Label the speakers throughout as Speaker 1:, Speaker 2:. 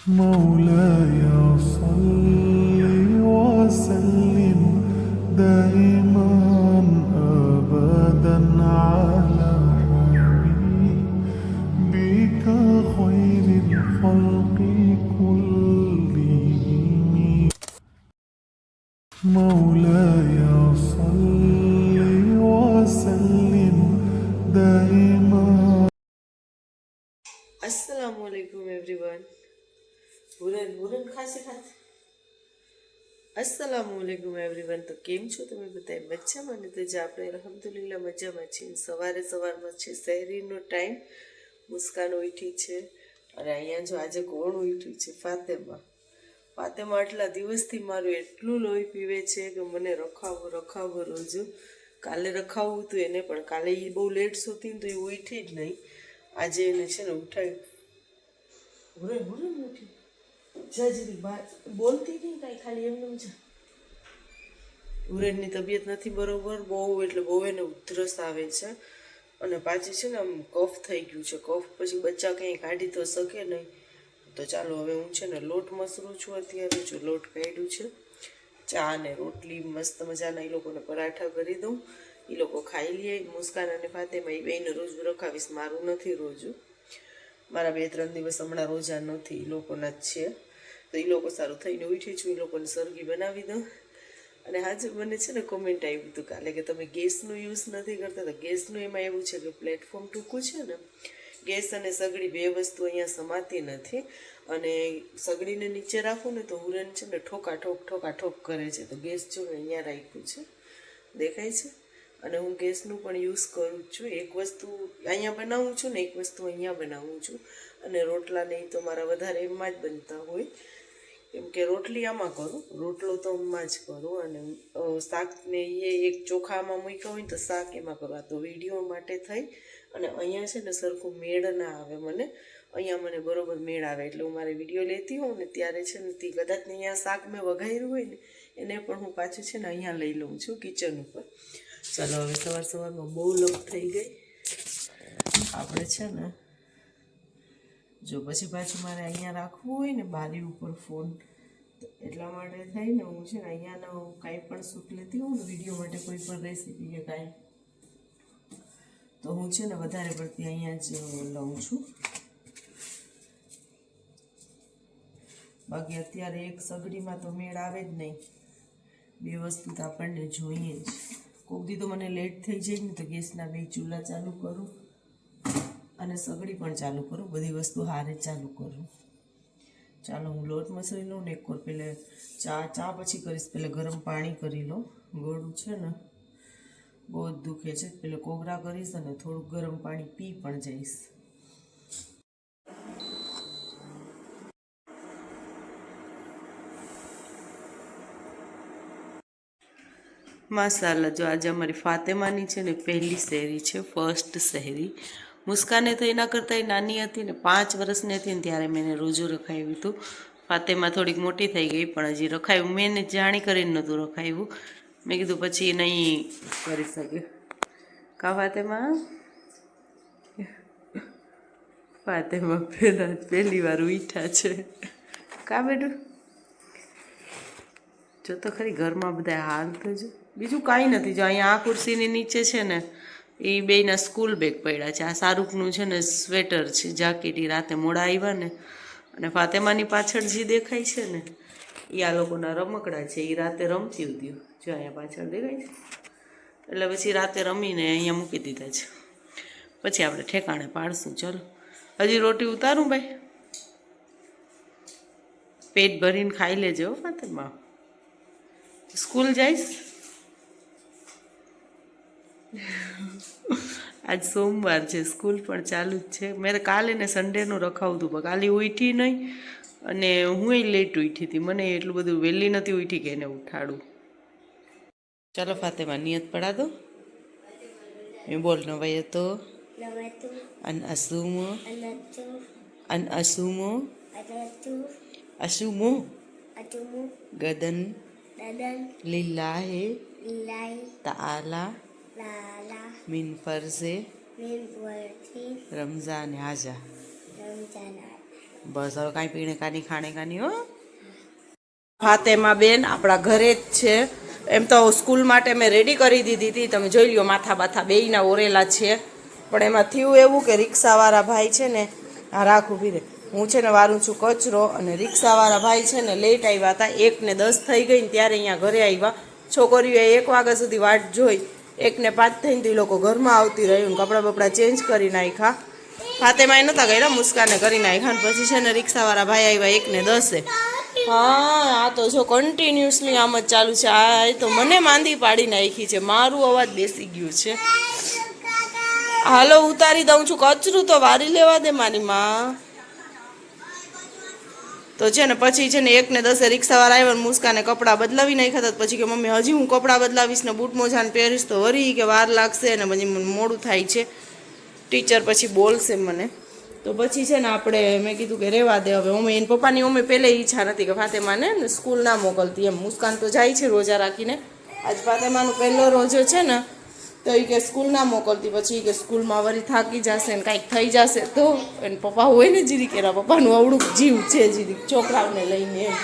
Speaker 1: مولاي صل وسلم دائما أبدا على حبيبك خير الخلق كلهم مولاي صل وسلم دائما.
Speaker 2: अस्सलामु अलैकुम everyone. Huron Huron खासे खाते अस्सलामु अलैकुम एवरीवन। तो केम छो તમે બધા મજામાં ને? તો જે આપણે અલ્હમ્દુલિલ્લાહ મજામાં છીએ। સવારમાં છે સહેરીનો ટાઈમ। મુસ્કાન ઉઠી છે અને અહીંયા જો આજે કોણ ઉઠ્યું છે? ફાતેમા આટલા દિવસથી મારું એટલું લોહી પીવે છે કે મને રખાવો રોજ। કાલે રખાવવું હતું એને, પણ કાલે એ બહુ લેટ સુતી તો એ ઉઠી જ નહીં। આજે એને છે ને ઉઠાવી ઉઠી જાજરી બોલતી નહીં કાંઈ, ખાલી એમને જા। ઉરેનની તબિયત નથી બરોબર બહુ, એટલે બહુ એને ઉધરસ આવે છે અને પાછી છે ને આમ કફ થઈ ગયું છે। કફ પછી બચ્ચા કંઈ કાઢી તો શકે નહીં। તો ચાલો હવે હું છે ને લોટ મસરું છું। અત્યારે જો લોટ કાઢ્યું છે, ચા ને રોટલી મસ્ત મજાના એ લોકોને પરાઠા કરી દઉં, એ લોકો ખાઈ લે। મુસ્કાન અને ફાતેમા એ બેને રોજ રખાવીશ, મારું નથી રોજું। મારા 2-3 દિવસ હમણાં રોજા નથી, એ લોકોના જ છે। તો એ લોકો સારું થઈને ઉઠી છું, એ લોકોને સરગી બનાવી દઉં। અને આજે મને છે ને કોમેન્ટ આવ્યું હતું કાલે કે તમે ગેસનો યુઝ નથી કરતા। તો ગેસનું એમાં એવું છે કે પ્લેટફોર્મ ટૂંકું છે ને, ગેસ અને સગડી બે વસ્તુ અહીંયા સમાતી નથી, અને સગડીને નીચે રાખું ને તો હુરન છે ને ઠોકા ઠોક કરે છે। તો ગેસ જો અહીંયા રાખ્યું છે, દેખાય છે? અને હું ગેસનું પણ યુઝ કરું છું। એક વસ્તુ અહીંયા બનાવું છું ને એક વસ્તુ અહીંયા બનાવું છું। અને રોટલા નહીં તો મારા વધારે એમાં જ બનતા હોય, કેમ કે રોટલી આમાં કરું, રોટલો તો એમાં જ કરું। અને શાકને એ એક ચોખામાં મૂક્યા હોય તો શાક એમાં કરું। આ તો વિડીયો માટે થઈ, અને અહીંયા છે ને સરખું મેળ ના આવે મને, અહીંયા મને બરોબર મેળ આવે એટલે હું મારે વિડીયો લેતી હોઉં ને ત્યારે છે ને તે કદાચ ને અહીંયા શાક મેં વઘાર્યું હોય ને એને પણ હું પાછું છે ને અહીંયા લઈ લઉં છું કિચન ઉપર। ચાલો હવે સવારમાં બહુ લપ થઈ ગઈ આપણે છે ને। જો પછી પાછું મારે અહીંયા રાખવું હોય ને બારી ઉપર ફોન, તો એટલા માટે થઈને હું છે ને અહીંયાના હું કાંઈ પણ શૂટ લેતી હોઉં ને વિડીયો માટે, કોઈ પણ રેસીપી કે કાંઈ, તો હું છે ને વધારે પડતી અહીંયા જ લઉં છું। બાકી અત્યારે એક સગડીમાં તો મેળ આવે જ નહીં, બે વસ્તુ તો આપણને જોઈએ જ। કોક દી તો મને લેટ થઈ જાય ને તો ગેસના 2 ચૂલા ચાલુ કરું અને સગડી પણ ચાલુ કરું, બધી વસ્તુ હારે ચાલુ કરું। ચાલો હું લોટ મસળી લઉં ને એક વાર પહેલાં ચા પછી કરીશ, પહેલાં ગરમ પાણી કરી લઉં। ગળું છે ને બહુ જ દુખે છે, પહેલાં કોગરા કરીશ અને થોડુંક ગરમ પાણી પી પણ જઈશ। માશાલ્લાહ, જો આજે અમારી ફાતેમાની છે ને પહેલી સહેરી છે, ફર્સ્ટ સહેરી। મુસ્કાને તો એના કરતાં નાની હતી ને, 5 વર્ષની હતી ને ત્યારે મેં એને રોજુ રખાવ્યું હતું। ફાતેમા થોડીક મોટી થઈ ગઈ પણ હજી રખાવ્યું, મેં એને જાણી કરીને નહોતું રખાવ્યું, મેં કીધું પછી નહીં કરી શકે। કા ફાતેમા પહેલી વાર ઉઠ્યા છે। કા બેટું જો તો ખરી ઘરમાં બધા હાલ તો જો, બીજું કાંઈ નથી। જો અહીંયા આ ખુરશીની નીચે છે ને એ બેયના સ્કૂલ બેગ પડ્યા છે। આ શાહરૂખનું છે ને સ્વેટર છે, જાકેટ, એ રાતે મોડા આવ્યા ને, અને ફાતેમાની પાછળ જે દેખાય છે ને એ આ લોકોના રમકડા છે, એ રાતે રમતી હતી, જો અહીંયા પાછળ દેખાય છે, એટલે પછી રાતે રમીને અહીંયા મૂકી દીધા છે। પછી આપણે ઠેકાણે પાડશું। ચાલો હજી રોટી ઉતારું ભાઈ, પેટ ભરીને ખાઈ લેજો ફાતેમા। સ્કૂલ જઈશ આજ સોમવાર છે, સ્કૂલ પણ ચાલુ જ છે। મેં કાલે ને સન્ડેનું રખાવતું પણ કાલે ઉઠી નહીં, અને હું લેટ ઉઠી હતી, મને એટલું બધું વહેલી નથી ઉઠી કે એને ઉઠાડું। ચાલો ફાતેમા નિયત પડા દો, મેં બોલ નવાય તો અન અસુમો અસુમો ગદન लिल्लाहि ताला मिन फर्ज़े रमज़ान हाजा। બસ હવે કાંઈ પીણે કાની ખાણે કાની હો. ફાતેમા બેન આપણા ઘરે જ છે. એમ તો સ્કૂલ માટે મેં રેડી કરી દીધી હતી, તમે જોઈ લ્યો માથા બાથા બેયના ઓરેલા છે. પણ એમાં થયું એવું કે રિક્ષાવાળા ભાઈ છે ને, હા રાખ ઊભી રહે, હું છે ને વારું છું કચરો, અને રિક્ષાવાળા ભાઈ છે ને લેટ આવ્યા હતા. 1:10 થઈ ગઈ ને ત્યારે અહીંયા ઘરે આવ્યા. છોકરીઓએ 1 વાગ્યા સુધી વાટ જોઈ. 1:05 થઈને તો એ લોકો ઘરમાં આવતી રહ્યું, કપડાં બપડા ચેન્જ કરી નાખ્યા. ફાતેમાએ નહોતા કર્યા, મુસ્કાને કરી નાખ્યા. પછી છે ને રિક્ષાવાળા ભાઈ આવ્યા 1:10. હા આ તો જો કન્ટિન્યુઅસલી આમ જ ચાલુ છે. આ તો મને માંદી પાડી નાખી છે, મારું અવાજ બેસી ગયું છે. હાલો ઉતારી દઉં છું કચરું, તો વારી લેવા દે મારી માં. તો છે ને પછી છે ને 1:10 રિક્ષાવાળા આવ્યા, મુસ્કાને કપડાં બદલાવી નાખ્યા હતા. પછી કે મમ્મી હજી હું કપડાં બદલાવીશ ને બૂટ મોજાને પહેરીશ તો વરી કે વાર લાગશે ને પછી મોડું થાય છે, ટીચર પછી બોલશે મને. તો પછી છે ને આપણે મેં કીધું કે રહેવા દે હવે. અમે એના પપ્પાની અમે પહેલે ઈચ્છા નથી કે ફાતેમાને સ્કૂલ ના મોકલતી એમ. મુસ્કાન તો જાય છે રોજા રાખીને, આજ ફાતેમાનો પહેલો રોજો છે ને, તો એ કે સ્કૂલ ના મોકલતી. પછી કે સ્કૂલમાં વળી થાકી જશે ને કાંઈક થઈ જશે તો. એને પપ્પા હોય ને જીરીક, એના પપ્પાનું અવળું જીવ છે જીરીક છોકરાઓને લઈને એમ.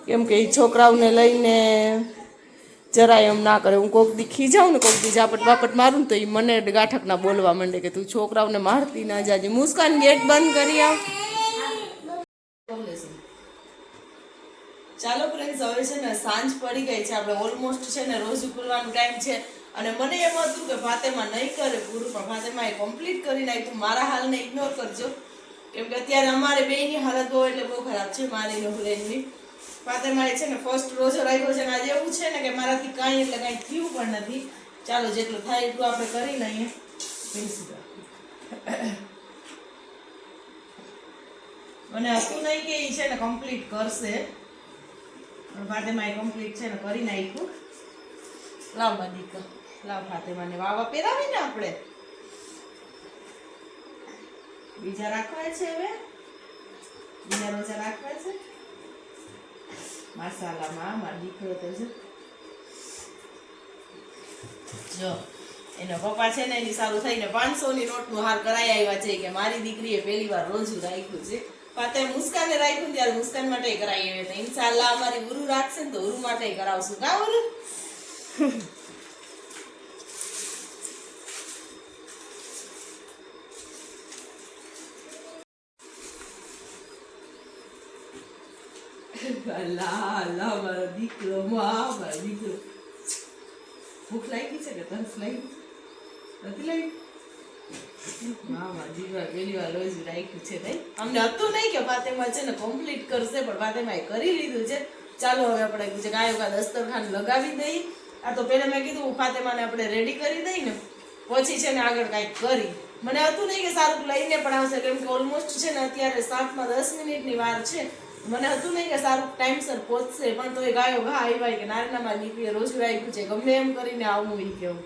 Speaker 2: કેમ કે એ છોકરાઓને લઈને જરાય એમ ના કરે. હું કોક દી ખીજાઉં ને, કોક દી ઝાપટ બાપટ મારું ને તો એ મને ગાંઠકના બોલવા માંડે કે તું છોકરાઓને મારતી ના જાજે. મુસ્કાન ગેટ બંધ કરી આવ. ચાલો ફ્રેન્ડ્સ, હવે છે ને સાંજ પડી ગઈ છે, આપણે ઓલમોસ્ટ છે ને રોજુ ખુલવાનું ટાઈમ છે. અને મને એમ હતું કે ફાતેમા નહીં કરે પૂરું, પણ ફાતેમાએ કમ્પ્લીટ કરી નાખ્યું. મારા હાલને ઇગ્નોર કરજો, કેમ કે અત્યારે અમારે બેયની હાલત બહુ એટલે બહુ ખરાબ છે, મારી ને હુરેનની. ફાતેમાએ છે ને ફર્સ્ટ રોજો રાખ્યો છે, અને આજે એવું છે ને કે મારાથી કાંઈ એટલે કાંઈ થયું પણ નથી. ચાલો જેટલું થાય એટલું આપણે કરી લઈએ. મને હતું નહીં કે એ છે ને કમ્પ્લીટ કરશે, પણ ફાતેમાએ કમ્પ્લીટ છે ને કરી નાખ્યું. લાવ બદીક, લાવ ફાતેમાને વાવા પહેરાવીને આપણે બીજા રાખવા છે. હવે બીજા રોજા રાખવા છે. મસાલામાં મારો દીકરો તો જો એનો પપ્પા છે ને એની સારું થઈને 500ની નોટનું હાર કરાઈ આવ્યા છે કે મારી દીકરીએ પહેલી વાર રોજુ રાખ્યું છે. પાતે મુસ્કાને રાખ્યું ત્યારે મુસ્કાન માટે કરાઈ આવ્યા હતા. ઇન્શાલ્લાહ અમારી ગુરુ રાખશે ને તો ગુરુ માટે કરાવશું. કા ગુરુ? અલ્લાહ અલ્લાહ મારો દીકરો, મારો દીકરો. ભૂખ લાગી છે કે તરસ લાગી નથી લાગી? પહેલી વાર રોજ રાખ્યું છે ભાઈ. અમને હતું નહીં કે ફાતેમા છે ને કમ્પ્લીટ કરશે, પણ ફાતેમાએ કરી લીધું છે. ચાલો હવે આપણે ગાયો કા દસ્તરખાન લગાવી દઈએ. આ તો પહેલા મેં કીધું ફાતેમાને આપણે રેડી કરી દઈ ને પછી છે ને આગળ કાંઈક કરી. મને હતું નહીં કે શાહરુખ લઈને પણ આવશે, કેમ કે ઓલમોસ્ટ છે ને અત્યારે 7:10 મિનિટની વાર છે. મને હતું નહીં કે શાહરુખ ટાઈમસર પહોંચશે, પણ તો એ ગાયો ઘા આવ્યા કે નારેનામાં દીકરીએ રોજ રાખ્યું છે, ગમે એમ કરીને આવું એ કેવું.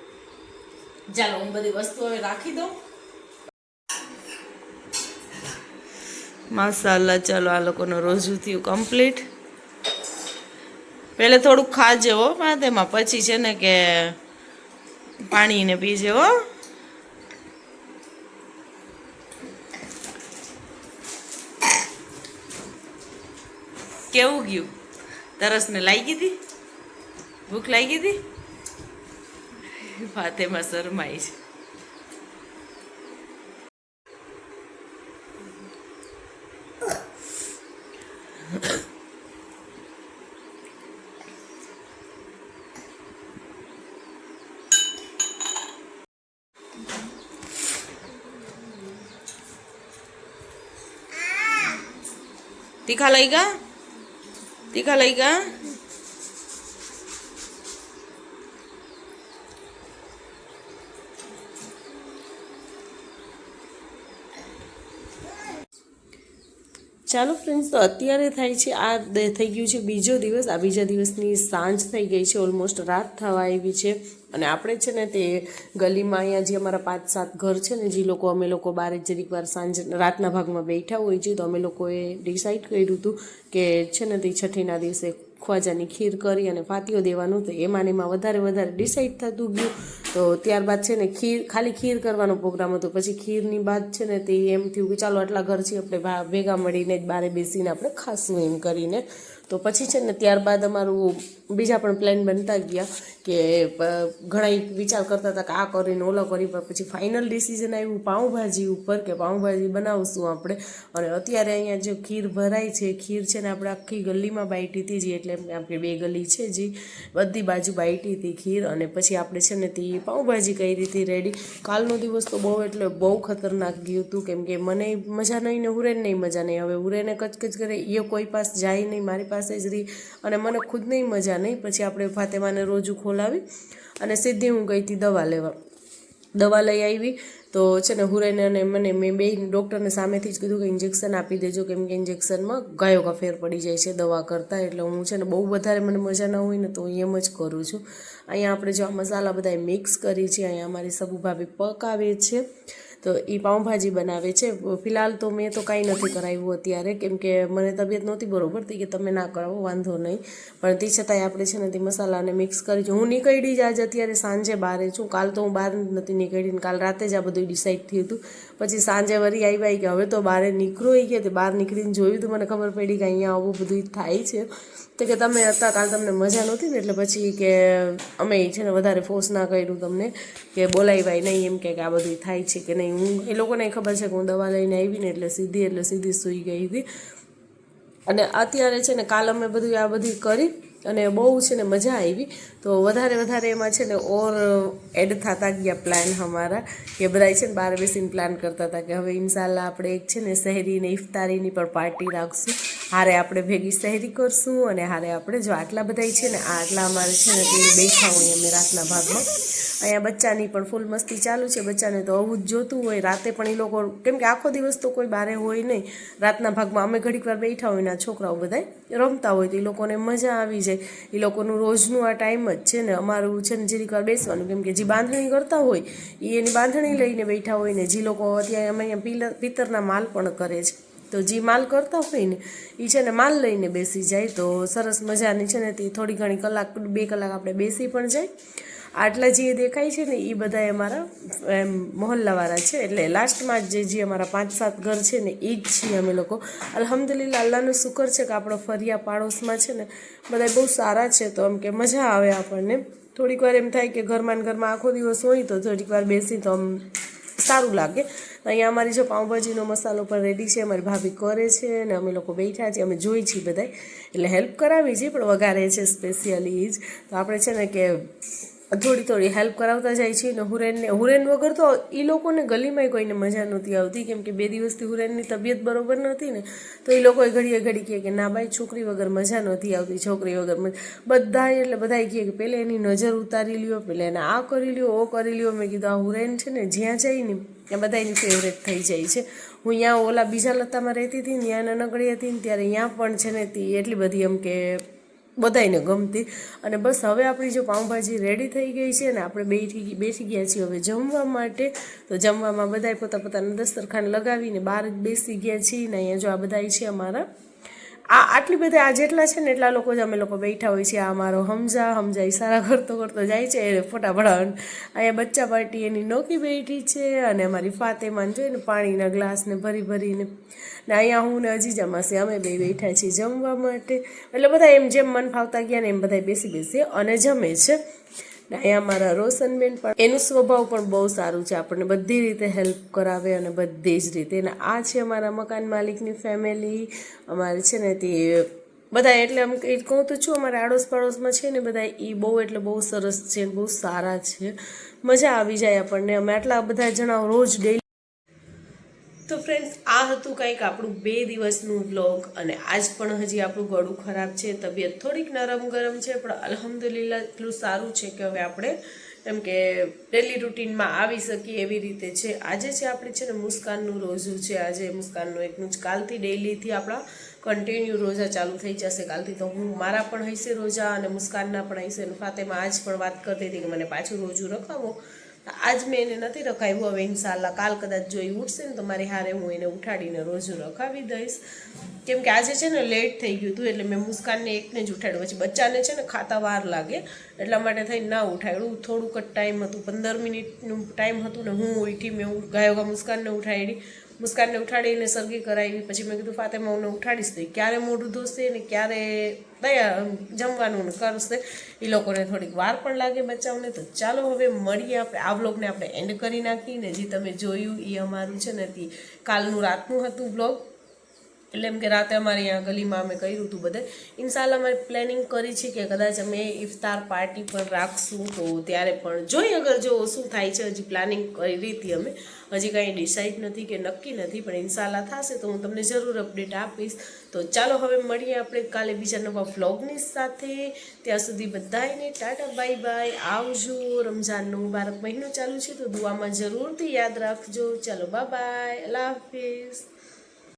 Speaker 2: ચાલો હું બધી વસ્તુ હવે રાખી દઉં. માશાલ્લાહ. ચાલો આ લોકોનો રોજુ થયું કમ્પ્લીટ. પહેલે થોડુંક ખાજે હો તેમાં, પછી છે ને કે પાણીને પીજે હો. કેવું ગયું? તરસને લાગી હતી? ભૂખ લાગી હતી? ફાતેમા શરમાઈ છે. તીખા લઈ ગયા? તીખા લઈ ગયા? ચાલો ફ્રેન્ડ્સ, તો અત્યારે થાય છે આ થઈ ગયું છે બીજો દિવસ. આ બીજા દિવસની સાંજ થઈ ગઈ છે, ઓલમોસ્ટ રાત થવા આવી છે. અને આપણે છે ને તે ગલીમાં અહીંયા જે અમારા 5-7 ઘર છે ને, જે લોકો અમે લોકો બારે જરીક વાર સાંજ રાતના ભાગમાં બેઠા હોય છે, તો અમે લોકોએ ડિસાઈડ કર્યું હતું કે છે ને તે છઠ્ઠીના દિવસે ખ્વાજાની ખીર કરી અને ફાતિયો દેવાનું, તો એમાં ને એમાં વધારે ડિસાઈડ થતું ગયું. તો ત્યારબાદ છે ને ખાલી ખીર કરવાનો પ્રોગ્રામ હતો. પછી ખીરની બાદ છે ને તે એમ થયું કે ચાલો આટલા ઘર છે આપણે ભેગા મળીને જ બહાર બેસીને આપણે ખાશું એમ કરીને. તો પછી છે ને ત્યારબાદ અમારું બીજા પણ પ્લાન બનતા ગયા કે ઘણા વિચાર કરતા હતા કે આ કરીને ઓલો કરી, પણ પછી ફાઇનલ ડિસિઝન આવ્યું પાઉંભાજી ઉપર કે પાઉંભાજી બનાવશું આપણે. અને અત્યારે અહીંયા જે ખીર ભરાય છે, ખીર છે ને આપણે આખી ગલીમાં બાઈટી હતી જે, એટલે આપણી 2 ગલી છે જે બધી બાજુ બાઈટી હતી ખીર. અને પછી આપણે છે ને તે પાઉંભાજી કઈ રીતે રેડી. કાલનો દિવસ તો બહુ ખતરનાક ગયું હતું, કેમ કે મને મજા નહીં ને હુરેન નહીં મજા નહીં. હવે હુરેને કચકચ કરે, એ કોઈ પાસે જાય નહીં, મારી પાસે જ રહી, અને મને ખુદ નહીં મજા નહીં. પછી આપણે ફાતેમાને રોજુ ખોલાવી અને સીધી હું ગઈ હતી દવા લેવા. દવા લઈ આવી તો છે ને હુરેને અને મેં બે ડૉક્ટરને સામેથી જ કીધું કે ઇન્જેક્શન આપી દેજો, કેમ કે ઇન્જેક્શનમાં ગાયો ફેર પડી જાય છે દવા કરતાં. એટલે હું છે ને બહુ વધારે મને મજા ન હોય ને તો હું એમ જ કરું છું. અહીંયા આપણે જો આ મસાલા બધા મિક્સ કરી છે. અહીંયા અમારી સબુ ભાભી પકાવે છે, તો એ પાઉંભાજી બનાવે છે. ફિલહાલ તો મેં તો કાંઈ નથી કરાવ્યું અત્યારે, કેમ કે મને તબિયત નહોતી બરોબર હતી કે તમે ના કરાવો વાંધો નહીં, પણ તે છતાંય આપણે છે ને તે મસાલાને મિક્સ કરી છું. હું નીકળી જ આજ અત્યારે સાંજે બહાર છું. કાલ તો હું બહાર નથી નીકળી ને કાલ રાતે જ આ બધું ડિસાઈડ થયું હતું. પછી સાંજે વળી આવી કે હવે તો બહાર નીકળો એ કે બહાર નીકળીને જોયું તો મને ખબર પડી કે અહીંયા આવું બધું થાય છે. તો કે તમે હતા કાલ તમને મજા નહોતી ને એટલે પછી કે અમે છે ને વધારે ફોર્સ ના કર્યું તમને કે બોલાવ્યા નહીં એમ કે આ બધું થાય છે કે નહીં. હું એ લોકોને ખબર છે કે હું દવા લઈને આવી ને એટલે સીધી સૂઈ ગઈ હતી. અને અત્યારે છે ને કાલ અમે બધું આ બધી કરી અને બહુ છે ને મજા આવી. તો વધારે એમાં છે ને ઓર એડ થતા ગયા પ્લાન અમારા, કે બધા છે ને બહાર બેસીને પ્લાન કરતા હતા કે હવે ઇન્શાલ્લાહ આપણે એક છે ને સહેરીને ઇફતારીની પણ પાર્ટી રાખશું. હારે આપણે ભેગી સહેરી કરશું અને હારે આપણે જો આટલા બધા છે ને આટલા અમારે છે ને તે બેઠા હોઈએ અમે રાતના ભાગમાં. અહીંયા બચ્ચાની પણ ફૂલ મસ્તી ચાલુ છે. બચ્ચાને તો આવું જ જોતું હોય રાતે પણ. એ લોકો કેમ કે આખો દિવસ તો કોઈ બારે હોય નહીં, રાતના ભાગમાં અમે ઘડીક વાર બેઠા હોય ને છોકરાઓ બધા રમતા હોય તો એ લોકોને મજા આવી જાય. એ લોકોનું રોજનું આ ટાઈમ જ છે ને. અમારું છે ને જરીક વાર બેસવાનું, કેમ કે જે બાંધણી કરતા હોય એ એની બાંધણી લઈને બેઠા હોય ને જે લોકો અત્યારે અમે અહીંયા પિત્તરના માલ પણ કરે છે, તો જે માલ કરતા હોય ને એ છે ને માલ લઈને બેસી જાય. તો સરસ મજાની છે ને તે થોડી ઘણી કલાક 2 કલાક આપણે બેસી પણ જાય. આટલા જે દેખાય છે ને એ બધા અમારા મહોલ્લાવાળા છે, એટલે લાસ્ટમાં જે અમારા 5-7 ઘર છે ને એ જ છીએ અમે લોકો. અલ્હમ્દુલિલ્લાહ, અલ્લાહનું શુકર છે કે આપણો ફરિયા પાડોશમાં છે ને બધા બહુ સારા છે. તો આમ કે મજા આવે આપણને. થોડીક વાર એમ થાય કે ઘરમાં આખો દિવસ હોય તો થોડીક વાર બેસી તો આમ સારું લાગે. અહીંયા અમારી જો પાઉંભાજીનો મસાલો પણ રેડી છે, અમારી ભાભી કરે છે અને અમે લોકો બેઠા છીએ, અમે જોઈ છીએ બધા, એટલે હેલ્પ કરાવી છે પણ વઘારે છે સ્પેશિયલી જ. તો આપણે છે ને કે થોડી હેલ્પ કરાવતા જાય છે ને. હુરેન વગર તો એ લોકોને ગલીમાંય કોઈને મજા નહોતી આવતી, કેમ કે 2 દિવસથી હુરેનની તબિયત બરોબર નહોતી ને. તો એ લોકોએ ઘડી કહે કે ના ભાઈ છોકરી વગર મજા નહોતી આવતી, છોકરી વગર બધાય. એટલે બધાય કહે કે પહેલાં એની નજર ઉતારી લ્યો, પહેલાં એને આ કરી લ્યો, ઓ કરી લ્યો. મેં કીધું આ હુરેન છે ને જ્યાં જાય ને ત્યાં બધા એની ફેવરેટ થઈ જાય છે. હું અહીંયા ઓલા બીજા લતામાં રહેતી હતી ને, ત્યાં નાનકડી હતી ને ત્યારે ત્યાં પણ છે ને તે એટલી બધી એમ કે બધાને ગમતી. અને બસ હવે આપણી જો પાઉંભાજી રેડી થઈ ગઈ છે ને આપણે બેઠી ગયા છીએ હવે જમવા માટે. તો જમવામાં બધાય પોતાનું દસ્તરખાન લગાવીને બહાર જ બેસી ગયા છીએ ને. અહીંયા જો આ બધાય છે અમારા આટલી બધા આ જેટલા છે ને એટલા લોકો જ અમે લોકો બેઠા હોય છે. આ અમારો હમઝા ઈશારા કરતો જાય છે એ ફોટા પડાવવાનું. અહીંયા બચ્ચા પાર્ટી એની નોકી બેઠી છે અને અમારી ફાતેમાન જોઈએ ને પાણીના ગ્લાસને ભરીને. ને અહીંયા હું ને અજીજા માસી અમે બે બેઠા છીએ જમવા માટે. એટલે બધા એમ જેમ મન ફાવતા ગયા ને એમ બધા બેસી અને જમે છે. ને અહીંયા અમારા રોશનબેન પણ એનું સ્વભાવ પણ બહુ સારું છે, આપણને બધી રીતે હેલ્પ કરાવે અને બધી જ રીતે. અને આ છે અમારા મકાન માલિકની ફેમિલી. અમારે છે ને તે બધા એટલે આમ કહું તો છું અમારા આડોશ પાડોશમાં છે ને બધા એ બહુ સરસ છે, બહુ સારા છે. મજા આવી જાય આપણને. અમે આટલા બધા જણા રોજ ડેલી. તો ફ્રેન્ડ્સ, આ હતું કંઈક આપણું 2 દિવસનું વ્લોગ. અને આજ પણ હજી આપણું ગળું ખરાબ છે, તબિયત થોડીક નરમ ગરમ છે, પણ અલ્હમ્દુલિલ્લાહ એટલું સારું છે કે હવે આપણે એમ કે ડેલી રૂટીનમાં આવી શકીએ એવી રીતે છે. આજે છે આપણે છે ને મુસ્કાનનું રોઝું છે. આજે મુસ્કાનનું એકનું જ. કાલથી ડેલીથી આપણા કન્ટિન્યુ રોજા ચાલુ થઈ જશે. કાલથી તો મારા પણ હશે રોજા અને મુસ્કાનના પણ હશે. અને ફાતેમાં આજ પણ વાત કરતી હતી કે મને પાછું રોજું રખાવો, આજ મેં એને નથી રખાવ્યું. હવે ઇન્શાલ્લાહ કાલ કદાચ જો એ ઉઠશે ને તો મારી હારે હું એને ઉઠાડીને રોજ રખાવી દઈશ. કેમ કે આજે છે ને લેટ થઈ ગયું હતું એટલે મેં મુસ્કાનને એકને જ ઉઠાડ્યું. પછી બચ્ચાને છે ને ખાતા વાર લાગે એટલા માટે થઈને ના ઉઠાડ્યું. થોડુંક જ ટાઈમ હતું, 15 મિનિટનું ટાઈમ હતું ને હું ઉઠી. મેં ગાયોગા મુસ્કાનને ઉઠાડી, મુસ્કાનને ઉઠાડીને સરગી કરાવી. પછી મેં કીધું ફાતેમા હું ઉઠાડીશ તો ક્યારે મોઢું ધોશે ને ક્યારે દયા જમવાનું ને કરશે. એ લોકોને થોડીક વાર પણ લાગે બચ્ચાઓને. તો ચાલો હવે મળીએ આપણે. આ વ્લોગને આપણે એન્ડ કરી નાખીને જે તમે જોયું એ અમારું છે ને તે કાલનું રાતનું હતું વ્લોગ. એટલે એમ કે રાતે અમારે અહીંયા ગલીમાં અમે કર્યું હતું બધે. ઇન્શાલ્લાહ અમે પ્લાનિંગ કરી છે કે કદાચ અમે ઇફતાર પાર્ટી પણ રાખશું. તો ત્યારે પણ જોઈ અગર જો શું થાય છે. હજી પ્લાનિંગ કરી હતી અમે, હજી કાંઈ ડિસાઈડ નથી કે નક્કી નથી, પણ ઇન્શાલ્લાહ થશે તો હું તમને જરૂર અપડેટ આપીશ. તો ચાલો હવે મળીએ આપણે કાલે બીજા નવા વ્લોગની સાથે. ત્યાં સુધી બધાને ટાટા બાય બાય, આવજો. રમઝાનનો મુબારક મહિનો ચાલુ છે તો દુઆમાં જરૂરથી યાદ રાખજો. ચાલો બાય બાય, અલ્લાહ હાફિઝ.